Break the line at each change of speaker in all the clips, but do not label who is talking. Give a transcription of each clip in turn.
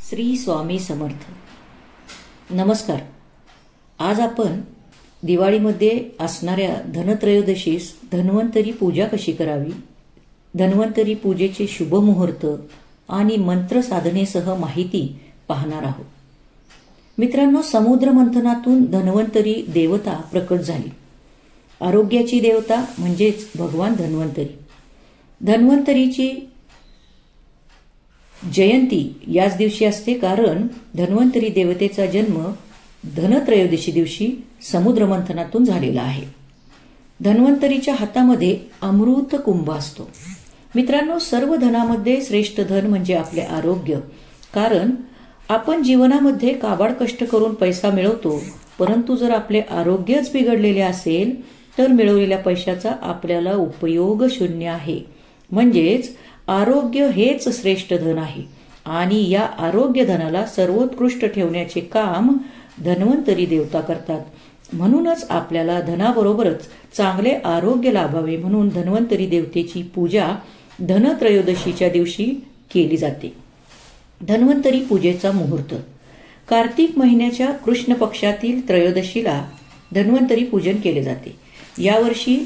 श्री स्वामी समर्थ. नमस्कार. आज आपण दिवाळीमध्ये असणाऱ्या धनत्रयोदशीस धन्वंतरी पूजा कशी करावी, धन्वंतरी पूजेचे शुभ मुहूर्त आणि मंत्र साधनेसह माहिती पाहणार आहोत. मित्रांनो, समुद्र मंथनातून धन्वंतरी देवता प्रकट झाली. आरोग्याची देवता म्हणजेच भगवान धन्वंतरी. धन्वंतरीची जयंती याच दिवशी असते, कारण धन्वंतरी देवतेचा जन्म धनत्रयोदशी दिवशी समुद्र मंथनातून झालेला आहे. धन्वंतरीच्या हातामध्ये अमृत कुंभ असतो. मित्रांनो, सर्व धनामध्ये श्रेष्ठ धन म्हणजे आपले आरोग्य. कारण आपण जीवनामध्ये काबाड कष्ट करून पैसा मिळवतो, परंतु जर आपले आरोग्यच बिघडलेले असेल तर मिळवलेल्या पैशाचा आपल्याला उपयोग शून्य आहे. म्हणजेच आरोग्य हेच श्रेष्ठ धन आहे आणि या आरोग्य धनाला सर्वोत्कृष्ट ठेवण्याचे काम धन्वंतरी देवता करतात. म्हणूनच आपल्याला धनाबरोबरच चांगले आरोग्य लाभावे म्हणून धन्वंतरी देवतेची पूजा धनत्रयोदशीच्या दिवशी केली जाते. धन्वंतरी पूजेचा मुहूर्त. कार्तिक महिन्याच्या कृष्ण पक्षातील त्रयोदशीला धन्वंतरी पूजन केले जाते. यावर्षी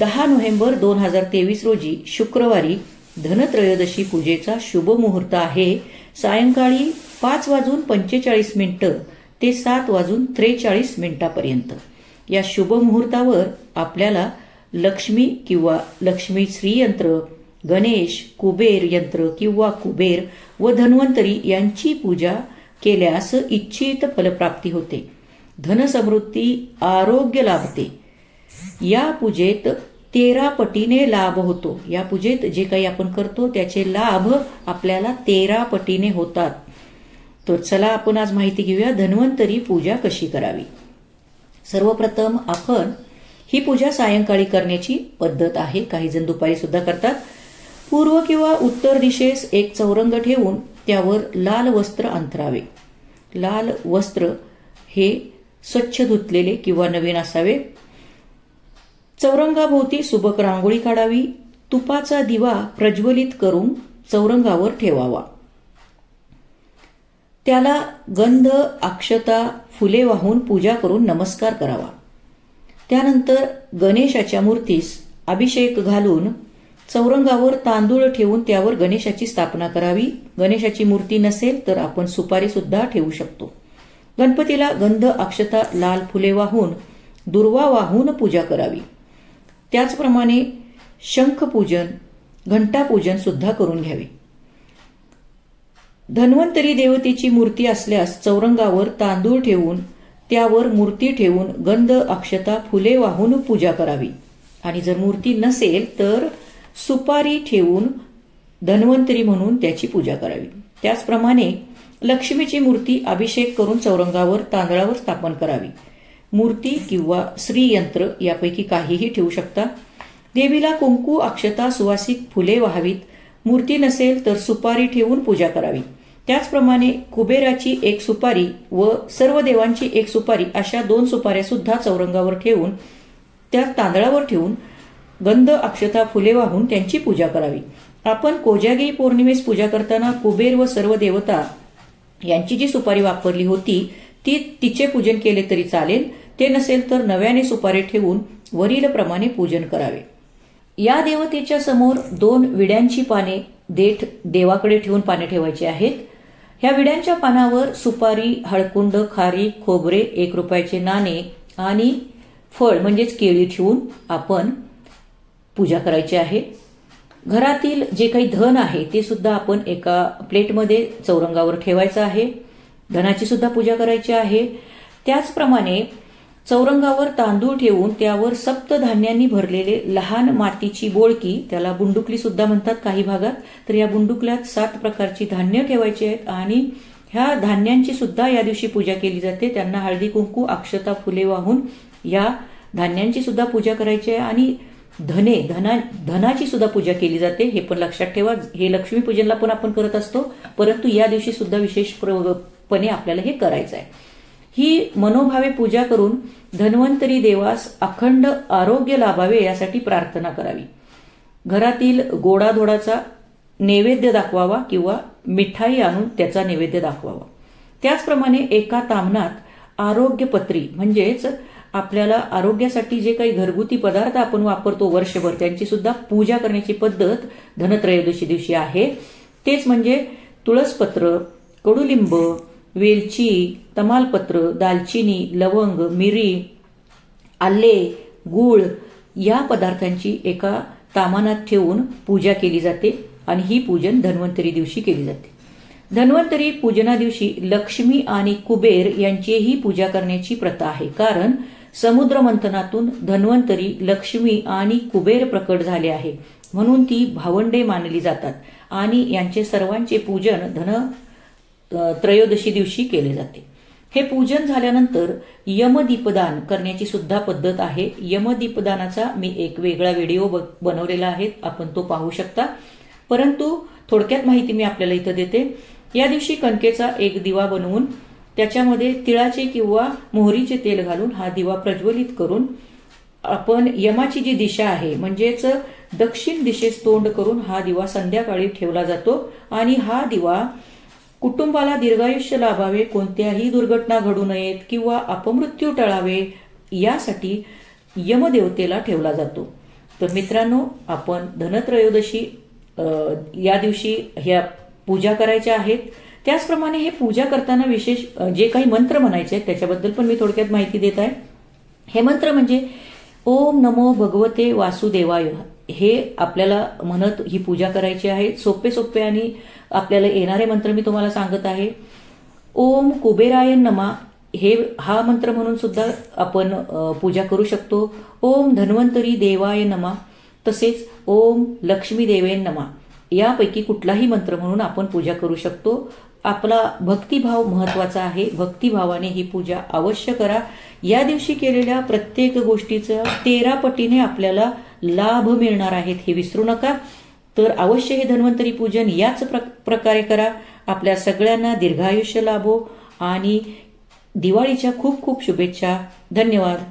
10 नोव्हेंबर 2023 रोजी शुक्रवारी धनत्रयोदशी पूजेचा शुभ मुहूर्त आहे. सायंकाळी 5:45 ते 7:43 पर्यंत. या शुभ मुहूर्तावर आपल्याला लक्ष्मी किंवा लक्ष्मी श्री यंत्र, गणेश, कुबेर यंत्र किंवा कुबेर व धन्वंतरी यांची पूजा केल्यास इच्छित फलप्राप्ती होते, धनसमृद्धी, आरोग्य लाभते. या पूजेत 13 पटीने लाभ होतो. या पूजेत जे काही आपण करतो त्याचे लाभ आपल्याला 13 पटीने होतात. तर चला आपण आज माहिती घेऊया धन्वंतरी पूजा कशी करावी. सर्वप्रथम आपण ही पूजा सायंकाळी करण्याची पद्धत आहे. काही जण दुपारी सुद्धा करतात. पूर्व किंवा उत्तर दिशेस एक चौरंग ठेवून त्यावर लाल वस्त्र अंथरावे. लाल वस्त्र हे स्वच्छ धुतलेले किंवा नवीन असावे. चौरंगाभोवती सुबक रांगोळी काढावी. तुपाचा दिवा प्रज्वलित करून चौरंगावर ठेवावा. त्याला गंध, अक्षता, फुले वाहून पूजा करून नमस्कार करावा. त्यानंतर गणेशाच्या मूर्तीस अभिषेक घालून चौरंगावर तांदूळ ठेवून त्यावर गणेशाची स्थापना करावी. गणेशाची मूर्ती नसेल तर आपण सुपारी सुद्धा ठेवू शकतो. गणपतीला गंध, अक्षता, लाल फुले वाहून, दुर्वा वाहून पूजा करावी. त्याचप्रमाणे शंखपूजन, घंटापूजन सुद्धा करून घ्यावे. धन्वंतरी देवतेची मूर्ती असल्यास चौरंगावर तांदूळ ठेवून त्यावर मूर्ती ठेवून गंध, अक्षता, फुले वाहून पूजा करावी. आणि जर मूर्ती नसेल तर सुपारी ठेवून धन्वंतरी म्हणून त्याची पूजा करावी. त्याचप्रमाणे लक्ष्मीची मूर्ती अभिषेक करून चौरंगावर तांदळावर स्थापन करावी. मूर्ती किंवा श्रीयंत्र यापैकी काहीही ठेवू शकता. देवीला कुंकू, अक्षता, सुवासिक फुले वाहावीत. मूर्ती नसेल तर सुपारी ठेवून पूजा करावी. त्याचप्रमाणे कुबेराची एक सुपारी व सर्व देवांची एक सुपारी अशा 2 सुपाऱ्या सुद्धा चौरंगावर ठेवून त्या तांदळावर ठेवून गंध, अक्षता, फुले वाहून त्यांची पूजा करावी. आपण कोजागिरी पौर्णिमेस पूजा करताना कुबेर व सर्व देवता यांची जी सुपारी वापरली होती तिचे पूजन केले तरी चालेल. ते नसेल तर नव्याने सुपारी ठेवून वरील प्रमाणे पूजन करावे. या देवतेच्या समोर 2 विड्यांची पाने देठ देवाकडे ठेवून पाने ठेवायची आहेत. ह्या विड्यांच्या पानावर सुपारी, हळकुंड, खारीक, खोबरे, 1 रुपयाचे नाणे आणि फळ म्हणजेच केळी ठेवून आपण पूजा करायची आहे. घरातील जे काही धन आहे ते सुद्धा आपण एका प्लेटमध्ये चौरंगावर ठेवायचं आहे. धनाची सुद्धा पूजा करायची आहे. त्याचप्रमाणे चौरंगावर तांदूळ ठेवून त्यावर सप्तधान्यांनी भरलेले लहान मातीची बोळकी, त्याला बुंडुकली सुद्धा म्हणतात काही भागात, तर या बुंडुकल्यात 7 प्रकारची धान्य ठेवायची आहेत आणि ह्या धान्यांची सुद्धा या दिवशी पूजा केली जाते. त्यांना हळदी, कुंकू, अक्षता, फुले वाहून या धान्यांची सुद्धा पूजा करायची आहे. आणि धनाची सुद्धा पूजा केली जाते. हे पण लक्षात ठेवा. हे लक्ष्मी पूजनला पण आपण करत असतो, परंतु या दिवशी सुद्धा विशेषपणे आपल्याला हे करायचं आहे. ही मनोभावे पूजा करून धन्वंतरी देवास अखंड आरोग्य लाभावे यासाठी प्रार्थना करावी. घरातील गोडाधोडाचा नैवेद्य दाखवावा किंवा मिठाई आणून त्याचा नैवेद्य दाखवावा. त्याचप्रमाणे एका ताम्हणात आरोग्यपत्री म्हणजेच आपल्याला आरोग्यासाठी जे काही घरगुती पदार्थ आपण वापरतो वर्षभर त्यांची सुद्धा पूजा करण्याची पद्धत धनत्रयोदशी दिवशी आहे. तेच म्हणजे तुळसपत्र, कडुलिंब, वेलची, तमालपत्र, दालचिनी, लवंग, मिरी, आले, गूळ या पदार्थांची एका ताम्हणात ठेवून पूजा केली जाते आणि ही पूजन धन्वंतरी दिवशी केली जाते. धन्वंतरी पूजना दिवशी लक्ष्मी आणि कुबेर यांचीही पूजा करण्याची प्रथा आहे. कारण समुद्र मंथनातून धन्वंतरी, लक्ष्मी आणि कुबेर प्रकट झाले आहे म्हणून ती भावंडे मानली जातात आणि यांचे सर्वांचे पूजन त्रयोदशी दिवशी केले जाते. हे पूजन झाल्यानंतर यमदीपदान करण्याची सुद्धा पद्धत आहे. यमदीपदानाचा मी एक वेगळा व्हिडिओ बनवलेला आहे, आपण तो पाहू शकता. परंतु थोडक्यात माहिती मी आपल्याला इथं देते. या दिवशी कणकेचा एक दिवा बनवून त्याच्यामध्ये तिळाचे किंवा मोहरीचे तेल घालून हा दिवा प्रज्वलित करून आपण यमाची जी दिशा आहे म्हणजेच दक्षिण दिशेस तोंड करून हा दिवा संध्याकाळी ठेवला जातो आणि हा दिवा कुटुंबाला दीर्घायुष्य लाभावे, कोणत्याही दुर्घटना घडू नयेत किंवा अपमृत्यू टळावे यासाठी यमदेवतेला ठेवला जातो. तर मित्रांनो, आपण धनत्रयोदशी या दिवशी ह्या पूजा करायच्या आहेत. त्याचप्रमाणे हे पूजा करताना विशेष जे काही मंत्र म्हणायचे आहेत त्याच्याबद्दल पण मी थोडक्यात माहिती देत आहे. हे मंत्र म्हणजे ओम नमो भगवते वासुदेवाय हे आपल्याला म्हणत ही पूजा करायची आहे. सोपे सोपे आणि आपल्याला येणारे मंत्र मी तुम्हाला सांगत आहे. ओम कुबेराय नमा हा मंत्र म्हणून सुद्धा आपण पूजा करू शकतो. ओम धन्वंतरी देवाय नमा, तसेच ओम लक्ष्मी देवे नमा यापैकी कुठलाही मंत्र म्हणून आपण पूजा करू शकतो. आपला भक्तिभाव महत्वाचा आहे. भक्तिभावाने ही पूजा अवश्य करा. या दिवशी केलेल्या प्रत्येक गोष्टीचा 13 पटीने आपल्याला लाभ मिळणार आहेत हे विसरू नका. तर अवश्य हे धन्वंतरी पूजन याच प्रकारे करा. आपल्या सगळ्यांना दीर्घायुष्य लाभो आणि दिवाळीच्या खूप खूप शुभेच्छा. धन्यवाद.